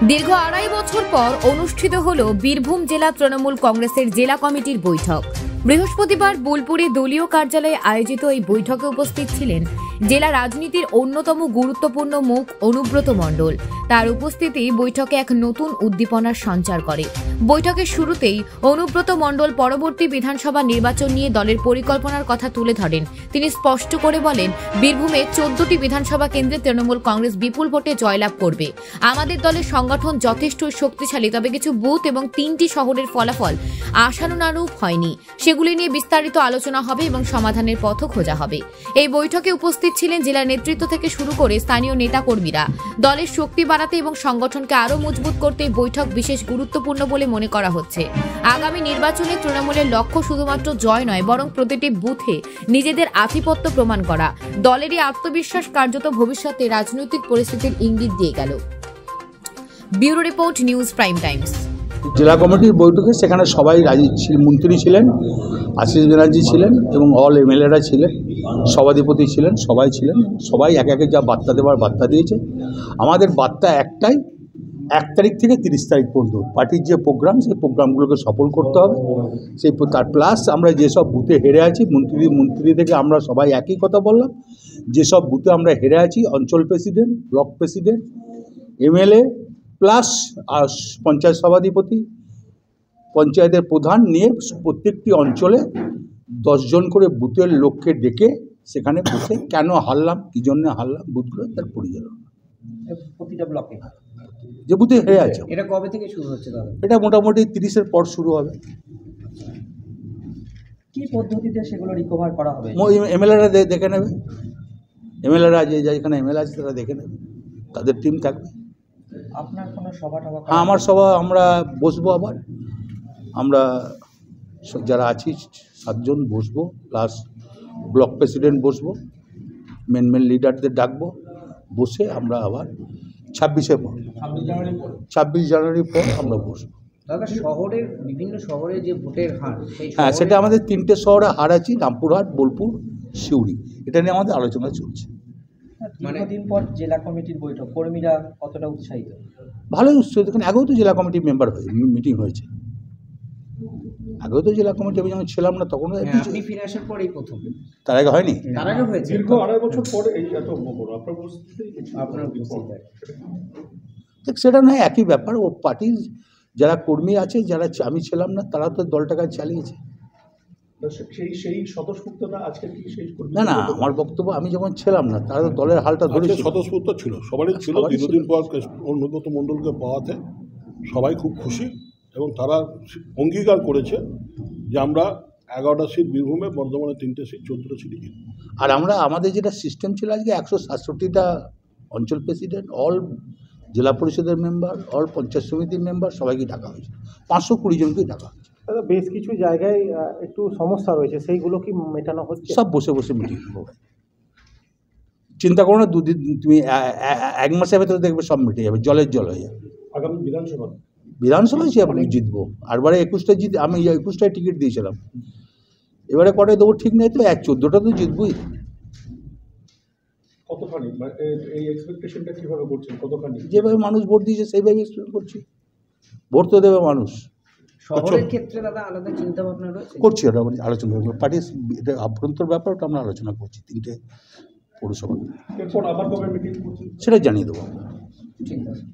দীর্ঘ ২.৫ বছর পর অনুষ্ঠিত হল বীরভূম জেলা তৃণমূল কংগ্রেসের জেলা কমিটির বৈঠক। বৃহস্পতিবার বোলপুরে দলীয় কার্যালয়ে আয়োজিত এই বৈঠকে উপস্থিত ছিলেন জেলা রাজনীতির অন্যতম গুরুত্বপূর্ণ মুখ অনুব্রত মণ্ডল। তার উপস্থিতি বৈঠকে এক নতুন উদ্দীপনার সঞ্চার করে। বৈঠকের শুরুতেই অনুব্রত মণ্ডল পরবর্তী বিধানসভা নির্বাচন নিয়ে দলের পরিকল্পনার কথা তুলে ধরেন। তিনি স্পষ্ট করে বলেন, বীরভূমে 14টি বিধানসভা কেন্দ্রে তৃণমূল কংগ্রেস বিপুল ভোটে জয়লাভ করবে। আমাদের দলের সংগঠন যথেষ্ট শক্তিশালী, তবে কিছু বুথ এবং 3টি শহরের ফলাফল আশানুরূপ হয়নি। সেগুলি নিয়ে বিস্তারিত আলোচনা হবে এবং সমাধানের পথও খোঁজা হবে। এই বৈঠকে উপস্থিত ছিলেন জেলা নেতৃত্ব থেকে শুরু করে স্থানীয় নেতাকর্মীরা। দলের শক্তি বাড়াতে এবং সংগঠনকে আরও মজবুত করতে এই বৈঠক বিশেষ গুরুত্বপূর্ণ বলে মনে করা হচ্ছে। আগামী নির্বাচনে তৃণমূলের লক্ষ্য শুধুমাত্র জয় নয়, বরং প্রতিটি বুথে নিজেদের আধিপত্য প্রমাণ করা। দলেরই আত্মবিশ্বাস কার্যত ভবিষ্যতে রাজনৈতিক পরিস্থিতির ইঙ্গিত দিয়ে গেল। Bureau report, news prime Times. জেলা কমিটির বৈঠকে সেখানে সবাই মন্ত্রী ছিলেন, আশিস ব্যানার্জি ছিলেন এবং অল এমএলএরা ছিলেন, সভাধিপতি ছিলেন, সবাই ছিলেন। সবাই একে একে যা বার্তা দেওয়ার বার্তা দিয়েছে। আমাদের বার্তা একটাই, 1 তারিখ থেকে 30 তারিখ পর্যন্ত পার্টির যে প্রোগ্রাম, সেই প্রোগ্রামগুলোকে সফল করতে হবে। সেই তার প্লাস আমরা যেসব বুথে হেরে আছি, মন্ত্রী থেকে আমরা সবাই একই কথা বললাম, যেসব বুথে আমরা হেরে আছি, অঞ্চল president, block president, MLA plus আর পঞ্চায়েত সভাধিপতি, পঞ্চায়েতের প্রধান নিয়ে প্রত্যেকটি অঞ্চলে 10 জন করে বুথের লোককে ডেকে সেখানে বসে কেন হারলাম, কী জন্য হারলাম, বুথগুলো তার পরিচালনা প্রতিটা ব্লকে যে বুথে হেরে আছে। এটা কবে থেকে শুরু হচ্ছে দাদা? এটা মোটামুটি 30-এর পর শুরু হবে। কি পদ্ধতিতে সেগুলো রিকভার করা হবে? এমএলএরা দেখে নেবে, এমএলএরা যেখানে এমএলএ আছে তারা দেখে নেবে, তাদের টিম থাকবে। আপনার কোনো সভা টভা? হ্যাঁ, আমার সভা আমরা বসবো, আবার আমরা যারা আছি 7 জন বসবো, প্লাস ব্লক প্রেসিডেন্ট বসবো, মেন লিডারদের ডাকবো, বসে আমরা আবার 26 জানুয়ারি পর আমরা বসবো। দাদা, শহরের বিভিন্ন শহরে যে ভোটের হার, হ্যাঁ, সেটা আমাদের 3টে শহরে হার আছে, রামপুরহাট, বোলপুর, সিউড়ি। এটা নিয়ে আমাদের আলোচনা চলছে। দীর্ঘদিন পর জেলা কমিটির বৈঠক, কর্মীরা কতটা উৎসাহিত? ভালোই উৎসাহিত। দেখুন, আগেও তো জেলা কমিটির মেম্বার মিটিং হয়েছে, আগেও তো জেলা কমিটি আমি যখন ছিলাম না তখন আপনি ফিরে আসার পরেই প্রথম। তার আগে হয়নি? তার আগে হয়েছে। দীর্ঘ 2.5 বছর পরে এই এত বড় আপনার দেখ, সেটা নয়, একই ব্যাপার। ও পার্টির যারা কর্মী আছে, যারা আমি ছিলাম না, তারা তো দলটাকে চালিয়েছে। সেই স্বতঃস্ফূর্ততা আজকে কি সেই না, আমার বক্তব্য, আমি যখন ছিলাম না তারা তো দলের হালটা ধরেছে। স্বতঃস্ফূর্ত ছিল, সবারই ছিল। দীর্ঘদিন পর অনুব্রত মণ্ডলকে পাওয়াতে সবাই খুব খুশি এবং তারা অঙ্গীকার করেছে যে আমরা 11টা সিট বীরভূমে, বর্ধমানে 3টে সিট, 14টা সিট জিতব। আর আমরা আমাদের যেটা সিস্টেম ছিল, আজকে 167টা অঞ্চল প্রেসিডেন্ট, অল জেলা পরিষদের মেম্বার, অল পঞ্চায়েত সমিতির মেম্বার, সবাইকে ডাকা হয়েছে। 520 জনকেই ডাকা হয়েছে। বেশ কিছু জায়গায় একটু সমস্যা রয়েছে, সেইগুলো কি মেটানো হচ্ছে? সব বসে বসে মিটিং হবে, চিন্তা করো না। 2 দিন, তুমি 1 মাসের ভেতরে দেখবে সব মিটে যাবে, জলের জল হয়ে যাবে। আগামী বিধানসভায় সে আপনি জিতবো। আরবারে 21টা আমি 21টায় টিকিট দিয়েছিলাম, এবারে কটায় দেবো ঠিক নেই, তো 14টা তো জিতবই। কতখানি এই এক্সপেকটেশনটা কিভাবে করছেন? কতখানি? যেভাবে মানুষ ভোট দিয়েছে সেইভাবে এক্সপেক্ট করছি। ভোট তো দেবে মানুষ। শহরের ক্ষেত্রে দাদা আলাদা চিন্তা ভাবনা রয়েছে? করছি, ওটা আলোচনা করবো। পার্টির এটা আভ্যন্তর ব্যাপার, ওটা আমরা আলোচনা করছি 3টে পৌরসভা। এরপর আবার কবে মিটিং করছেন সেটা জানিয়ে দেবো। ঠিক আছে।